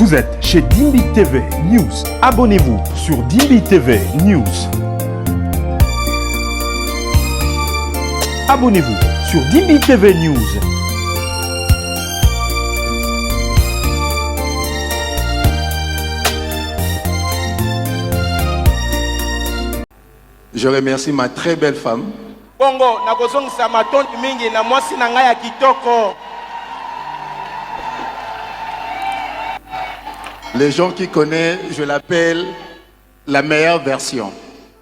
Vous êtes chez Dimbi TV News. Abonnez-vous sur Dimbi TV News. Abonnez-vous sur Dimbi TV News. Je remercie ma très belle femme. Bongo, nakozongisa matondi mingi na mwasi na ngai ya kitoko. Les gens qui connaissent, je l'appelle la meilleure version.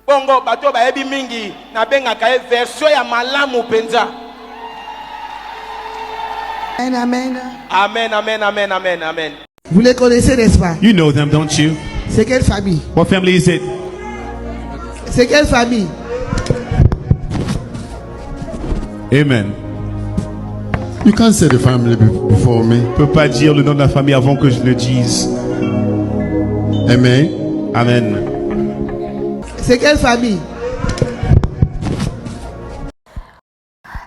Bongo, bato baebi mingi na bengaka e version ya malamu penza. Amen, amen. Amen, amen, amen, amen, amen. Vous les connaissez, n'est-ce pas? You know them, don't you? C'est quelle famille? What family is it? C'est quelle famille? Amen. You can't say the family before me. Je ne peux pas dire le nom de la famille avant que je le dise. Amen. Amen. C'est quelle famille?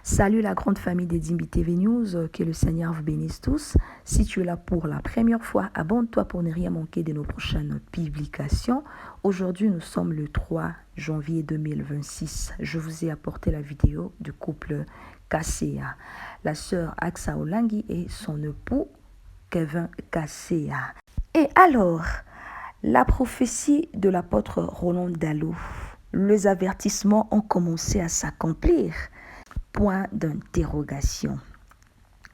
Salut la grande famille des Dimbi TV News, que le Seigneur vous bénisse tous. Si tu es là pour la première fois, abonne-toi pour ne rien manquer de nos prochaines publications. Aujourd'hui, nous sommes le 3 janvier 2026. Je vous ai apporté la vidéo du couple Kaseya, la sœur Aksa Olangi et son époux Kevin Kaseya. Et alors, la prophétie de l'apôtre Roland Dallou, les avertissements ont commencé à s'accomplir. Point d'interrogation.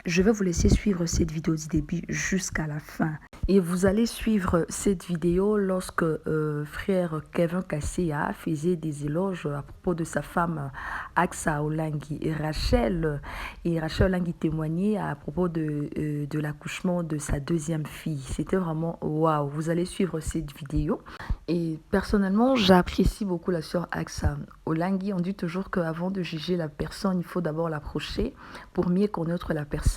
Je vais vous laisser suivre cette vidéo du début jusqu'à la fin. Et vous allez suivre cette vidéo lorsque frère Kevin Kaseya faisait des éloges à propos de sa femme Aksa Olangi. Et Rachel Olangi témoignait à propos de l'accouchement de sa deuxième fille. C'était vraiment waouh. Vous allez suivre cette vidéo. Et personnellement, j'apprécie beaucoup la sœur Aksa Olangi. On dit toujours qu'avant de juger la personne, il faut d'abord l'approcher pour mieux connaître la personne.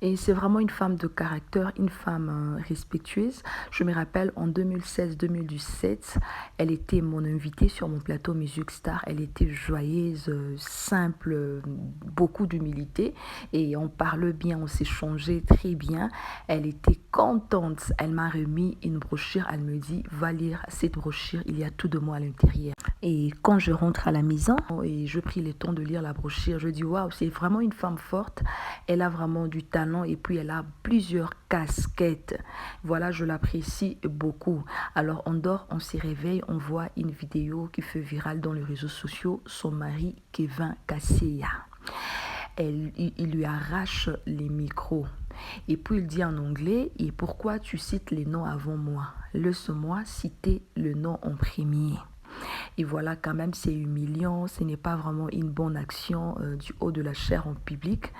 Et c'est vraiment une femme de caractère, une femme respectueuse. Je me rappelle en 2016-2017, elle était mon invitée sur mon plateau Music Star. Elle était joyeuse, simple, beaucoup d'humilité et on parlait bien, on s'échangeait très bien. Elle était contente. Elle m'a remis une brochure. Elle me dit, va lire cette brochure, il y a tout de moi à l'intérieur. Et quand je rentre à la maison et je pris le temps de lire la brochure, je dis waouh, c'est vraiment une femme forte. Elle a vraiment du talent et puis elle a plusieurs casquettes. Voilà, je l'apprécie beaucoup. Alors on dort, on se réveille, on voit une vidéo qui fait virale dans les réseaux sociaux. Son mari Kevin Kaseya. Il lui arrache les micros. Et puis il dit en anglais, et pourquoi tu cites les noms avant moi? Laisse-moi citer le nom en premier. Et voilà, quand même, c'est humiliant. Ce n'est pas vraiment une bonne action du haut de la chair en public.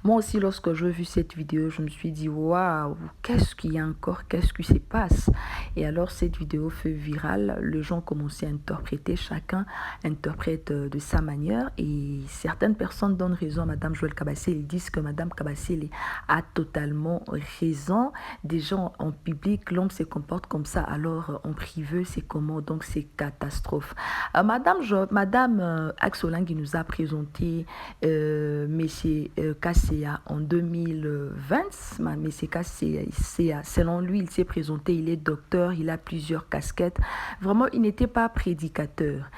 Moi aussi, lorsque j'ai vu cette vidéo, je me suis dit, waouh, qu'est-ce qu'il y a encore? Qu'est-ce qui se passe? Et alors, cette vidéo fait virale. Les gens commençaient à interpréter. Chacun interprète de sa manière. Et certaines personnes donnent raison à Madame Joël Kabasele. Ils disent que Madame Kabasele a totalement raison. Des gens en public, l'homme se comporte comme ça. Alors, en privé, c'est comment? Donc, c'est catastrophe. Madame Aksa Olangi nous a présenté Monsieur Kaseya en 2020. Monsieur Kaseya, selon lui, il s'est présenté, il est docteur, il a plusieurs casquettes. Vraiment, il n'était pas prédicateur.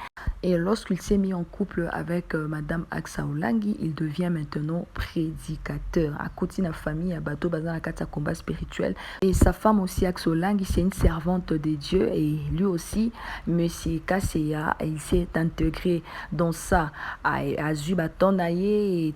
Et lorsqu'il s'est mis en couple avec Madame Aksa Olangi, il devient maintenant prédicateur. À côté de la famille, à Bateau Bazan, à combat spirituel. Et sa femme aussi, Aksa Olangi, c'est une servante de Dieu. Et lui aussi, Monsieur Kaseya, il s'est intégré dans ça. À Zubatonaye et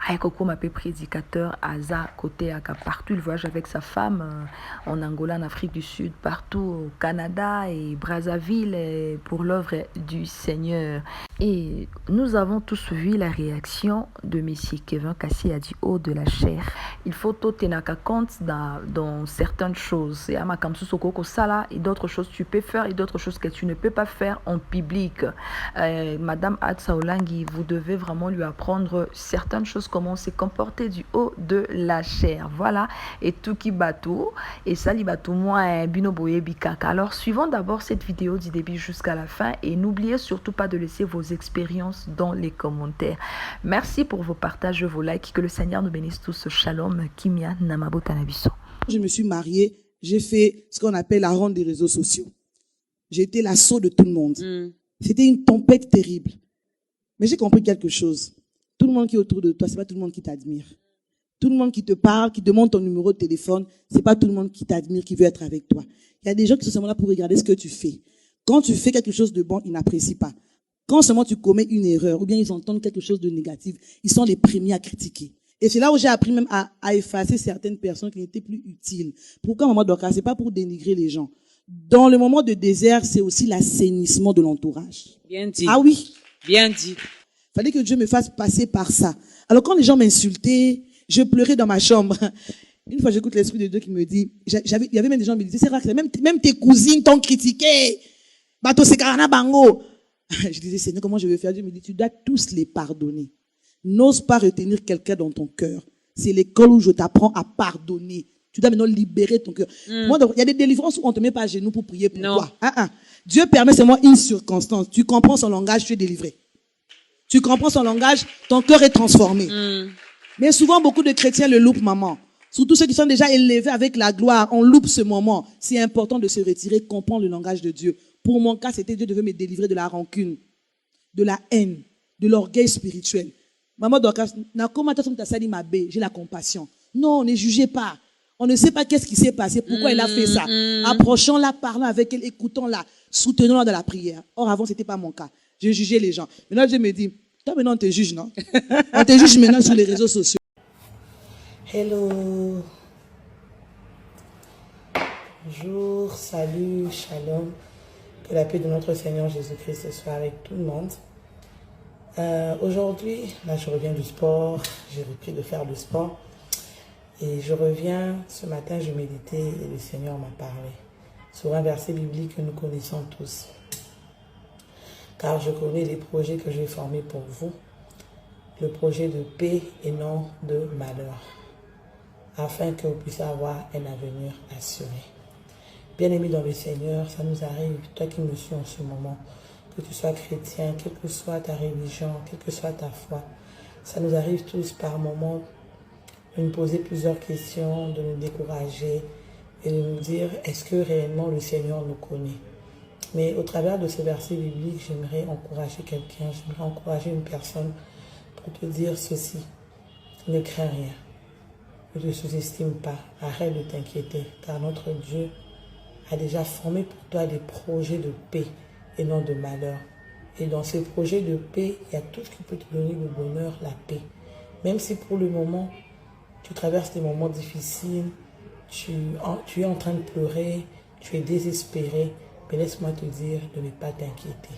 Aïkoko m'appelle prédicateur Aza côté Aka. Partout il voyage avec sa femme en Angola, en Afrique du Sud, partout au Canada et Brazzaville pour l'œuvre du Seigneur. Et nous avons tous vu la réaction de Monsieur Kevin Kaseya du haut de la chair. Il faut tout tenir compte dans certaines choses. Et d'autres choses tu peux faire et d'autres choses que tu ne peux pas faire en public. Madame Aksa Olangi, vous devez vraiment lui apprendre certaines choses, comment se comporter du haut de la chair. Voilà. Et tout qui bateau. Et ça, li bateau moi, bino boye bikaka. Alors, suivons d'abord cette vidéo du début jusqu'à la fin. Et n'oubliez surtout pas de laisser vos expériences dans les commentaires. Merci pour vos partages, vos likes. Que le Seigneur nous bénisse tous. Shalom, Kimia, Namabo Tanabiso. Je me suis mariée, j'ai fait ce qu'on appelle la ronde des réseaux sociaux. J'ai été l'assaut de tout le monde. C'était une tempête terrible. Mais j'ai compris quelque chose. Tout le monde qui est autour de toi, c'est pas tout le monde qui t'admire. Tout le monde qui te parle, qui demande ton numéro de téléphone, c'est pas tout le monde qui t'admire, qui veut être avec toi. Il y a des gens qui sont seulement là pour regarder ce que tu fais. Quand tu fais quelque chose de bon, ils n'apprécient pas. Quand seulement tu commets une erreur, ou bien ils entendent quelque chose de négatif, ils sont les premiers à critiquer. Et c'est là où j'ai appris même à effacer certaines personnes qui n'étaient plus utiles. Pourquoi, maman Dorcas? C'est pas pour dénigrer les gens. Dans le moment de désert, c'est aussi l'assainissement de l'entourage. Bien dit. Ah oui. Bien dit. Fallait que Dieu me fasse passer par ça. Alors quand les gens m'insultaient, je pleurais dans ma chambre. Une fois, j'écoute l'Esprit de Dieu qui me dit, il y avait même des gens qui me disaient, c'est rare que même tes cousines t'ont critiqué. Bato sekarana bango. Je disais, Seigneur, comment je vais faire? Dieu me dit, tu dois tous les pardonner. N'ose pas retenir quelqu'un dans ton cœur. C'est l'école où je t'apprends à pardonner. Tu dois maintenant libérer ton cœur. Moi, il y a des délivrances où on te met pas à genoux pour prier. Pourquoi? Dieu permet seulement une circonstance. Tu comprends son langage, tu es délivré. Tu comprends son langage, ton cœur est transformé. Mais souvent, beaucoup de chrétiens le loupent, maman. Surtout ceux qui sont déjà élevés avec la gloire, on loupe ce moment. C'est important de se retirer, comprendre le langage de Dieu. Pour mon cas, c'était Dieu devait me délivrer de la rancune, de la haine, de l'orgueil spirituel. Maman Dorcas, j'ai la compassion. Non, ne jugez pas. On ne sait pas qu'est-ce qui s'est passé, pourquoi elle a fait ça. Approchons-la, parlons avec elle, écoutons-la, soutenons-la dans la prière. Or, avant, c'était pas mon cas. Je jugeais les gens. Maintenant, Dieu me dit, toi maintenant, on te juge, non? On te juge maintenant sur les réseaux sociaux. Hello. Bonjour, salut, shalom. Que la paix de notre Seigneur Jésus-Christ soit avec tout le monde. Aujourd'hui, là je reviens du sport, j'ai repris de faire du sport. Et je reviens, ce matin je méditais et le Seigneur m'a parlé sur un verset biblique que nous connaissons tous. Car je connais les projets que j'ai formés pour vous, le projet de paix et non de malheur, afin que vous puissiez avoir un avenir assuré. Bien-aimé dans le Seigneur, ça nous arrive, toi qui me suis en ce moment, que tu sois chrétien, quelle que soit ta religion, quelle que soit ta foi, ça nous arrive tous par moments de nous poser plusieurs questions, de nous décourager et de nous dire, est-ce que réellement le Seigneur nous connaît? Mais au travers de ce verset biblique, j'aimerais encourager quelqu'un, j'aimerais encourager une personne pour te dire ceci. Ne crains rien. Ne te sous-estime pas. Arrête de t'inquiéter, car notre Dieu a déjà formé pour toi des projets de paix et non de malheur. Et dans ces projets de paix, il y a tout ce qui peut te donner le bonheur, la paix. Même si pour le moment, tu traverses des moments difficiles, tu es en train de pleurer, tu es désespéré, mais laisse-moi te dire de ne pas t'inquiéter.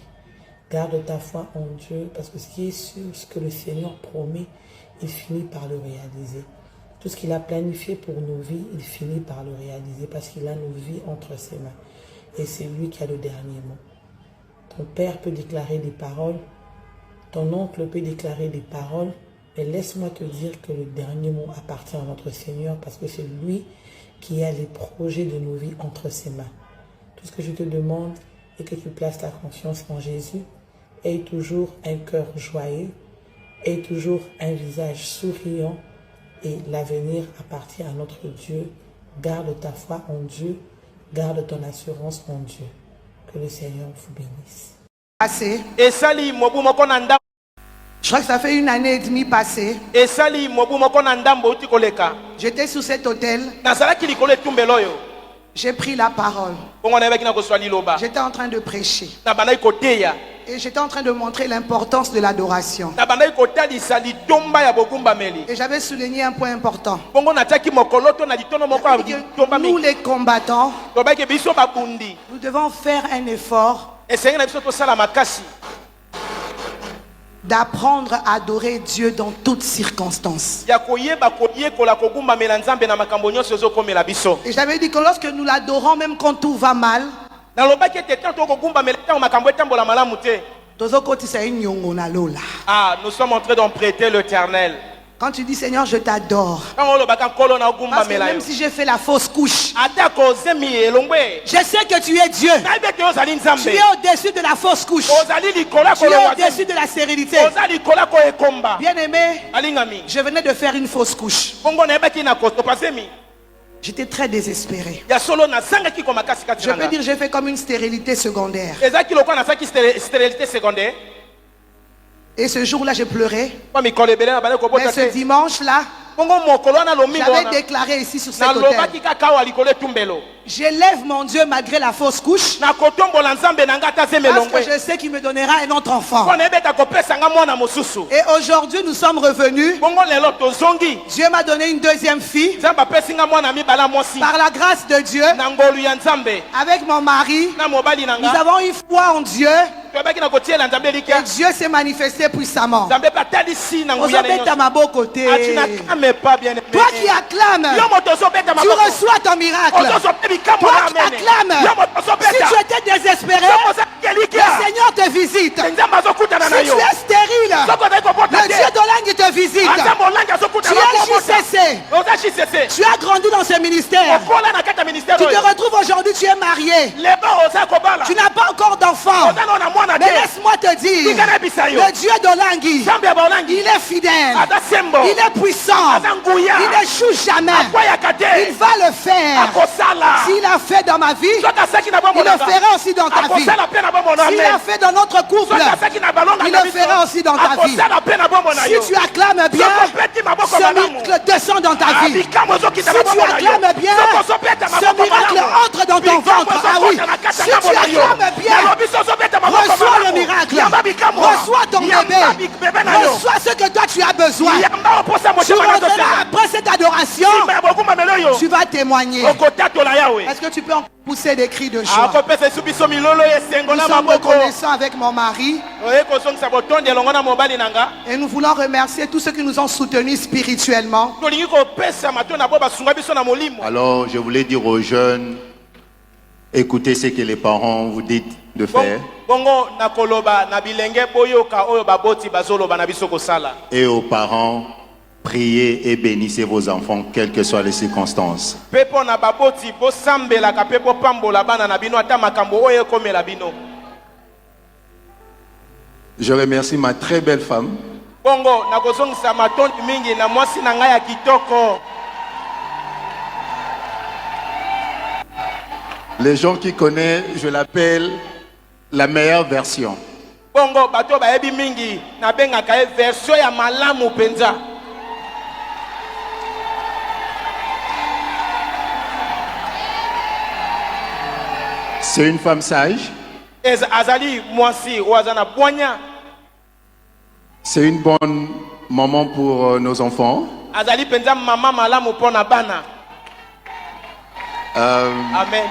Garde ta foi en Dieu, parce que ce qui est sûr, ce que le Seigneur promet, il finit par le réaliser. Tout ce qu'il a planifié pour nos vies, il finit par le réaliser, parce qu'il a nos vies entre ses mains. Et c'est lui qui a le dernier mot. Ton père peut déclarer des paroles, ton oncle peut déclarer des paroles, mais laisse-moi te dire que le dernier mot appartient à notre Seigneur, parce que c'est lui qui a les projets de nos vies entre ses mains. Tout ce que je te demande est que tu places ta confiance en Jésus, aie toujours un cœur joyeux, aie toujours un visage souriant, et l'avenir appartient à notre Dieu. Garde ta foi en Dieu, garde ton assurance en Dieu. Que le Seigneur vous bénisse. Passé. Je crois que ça fait 1 année et demie passée. J'étais sous cet hôtel. J'ai pris la parole. J'étais en train de prêcher. Et j'étais en train de montrer l'importance de l'adoration. Et j'avais souligné un point important. Nous les combattants, nous devons faire un effort d'apprendre à adorer Dieu dans toutes circonstances. Et j'avais dit que lorsque nous l'adorons, même quand tout va mal, nous sommes en train d'en prêter l'Éternel. Quand tu dis Seigneur, je t'adore, parce que même si j'ai fait la fausse couche, je sais que tu es Dieu. Tu es au-dessus de la fausse couche. Tu es au-dessus de la stérilité. Bien aimé, je venais de faire une fausse couche. J'étais très désespérée. ya solo na zanga ki koma kasi kati Je peux dire j'ai fait comme une stérilité secondaire. ezaki lokwa na saki stérilité secondaire Et ce jour-là, j'ai pleuré. kwa mikolo ebele na bale Mais kobota ce te dimanche-là, bongo mokolo wana lomingo j'avais wana déclaré ici sur cet na hôtel. lobaki kaka wa likolo etumbelo J'élève mon Dieu malgré la fausse couche. na kotombola nzambe na nga ata ze Parce melongwe que je sais qu'il me donnera un autre enfant. mpo na ebeta kopesa nga mwana mosusu Et aujourd'hui, nous sommes revenus. bongo lelo tozongi Dieu m'a donné une deuxième fille. nzambe apesi nga mwana mibala mwasi Par la grâce de Dieu, na ngolu ya nzambe avec mon mari, na mobali na nous nga avons eu foi en Dieu. toyebaki na kotiela nzambe Et elikya Dieu s'est manifesté puissamment. nzambe mpe atalisi na nguya na Ozobeta nyonso ma côté. ati nakame pas bien aimé Toi qui acclames, yo moto ozobeta tu maboko reçois ton miracle. ozozope bikambo Toi na qui amene acclames, yo moto si ozobeta tu étais désespéré, soko ozaki le elikya Seigneur te visite. nzambe azokutana na Si yo tu es stérile, soko ozali kobota le Dieu te d'Olangi te visite. nzambe olangi Tu azokutana es JCC. oza jcc Tu as grandi dans ce ministère. okola na kati ya ministère Tu te oyo retrouves aujourd'hui, tu es marié. leba oza kobala Tu n'as pas encore d'enfant. oza nao na mwana Mais te laisse-moi te dire, tika nayebisa yo le Dieu d'Olangi, nzambe ya baolangi il est fidèle. aza sembo Il est puissant. aza nguya Il n'échoue jamais. akwayaka te Il va le faire. akosala S'il a fait dans ma vie, soki asaki na bombo il le fera aussi dans ta vie. akosala mpe na bombo na S'il a fait dans notre couple, soki asaki na balonga il na le fera aussi dans ta vie. akosala mpe na bombo na Si yo tu acclames bien, soko opeti maboko ce malamu miracle descend dans ta vie. bikambo Si ezokita na tu bombo na yo acclames bien, soko ozobeta ce maboko miracle malamu entre dans ton bikambo ventre. Ah oui. ezokota na kati Si ya tu ngambo na yo acclames bien, nalobi so ozobeta maboko reçois le malamu miracle. yamba bikambo Reçois ton yamba bébé. bébé na yo Reçois ce que toi tu as besoin. yamba oposa Tu motema na rentreras totema après cette adoration. simba ya bokumamelo yo Tu vas témoigner. okotatola yawe Est-ce que tu peux en pousser des cris de joie? akopesa esu biso milolo esengo Nous na sommes maboko reconnaissants avec mon mari oye kozongisa botondi elongo na mobali na nga et nous voulons remercier tous ceux qui nous ont soutenus spirituellement. tolingi kopesa matondi na bo basunga biso na molimo Alors, je voulais dire aux jeunes, écoutez ce que les parents vous disent de faire. bongo nakoloba na bilenge boyoka oyo baboti bazoloba na biso kosala Et aux parents, priez et bénissez vos enfants, quelles que soient les circonstances. mpe mpo na baboti bosambelaka mpe bopambola bana na bino ata makambo oyo ekomela bino Je remercie ma très belle femme bongo nakozongisa matondi mingi na mwasi na ngai ya kitoko Les gens qui connaissent, je l'appelle la meilleure version. bongo bato bayebi mingi nabengaka ye version ya malamu mpenza C'est une femme sage, azali mwasi oyo aza na bwanya c'est une bonne maman pour nos enfants. azali mpenza mama malamu mpo na bana amen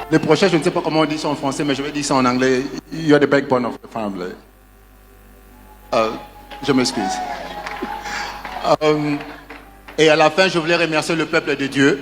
Le prochain, je ne sais pas comment on dit ça en français, mais je vais dire ça en anglais. You're the backbone of the family. Je m'excuse. Et à la fin, je voulais remercier le peuple de Dieu.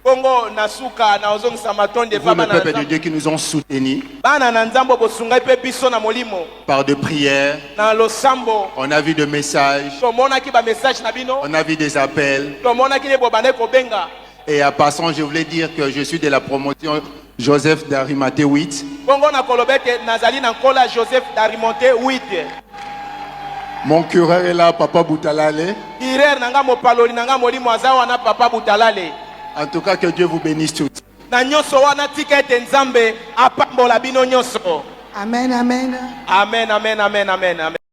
bongo nasuka naozongisa matondi Vous, le peuple de Dieu qui nous ont soutenus bana na nzambe bosungai mpe biso na molimo par de prières. na losambo On a vu des messages, tomonaki bamessage na bino on a vu des appels. tomonaki nde bobande kobenga Et à passant, je voulais dire que je suis de la promotion Joseph d'Arimathée 8. bongo nakoloba ete nazali na nkola joseph d'arimonte 8 Mon cureur est là, Papa Boutalale. irer na nga mopaloli na nga molimo aza wana papa butalale En tout cas, que Dieu vous bénisse tous. na nyonso wana tika ete nzambe apambola bino nyonso Amen, amen. amen amen amen amen amen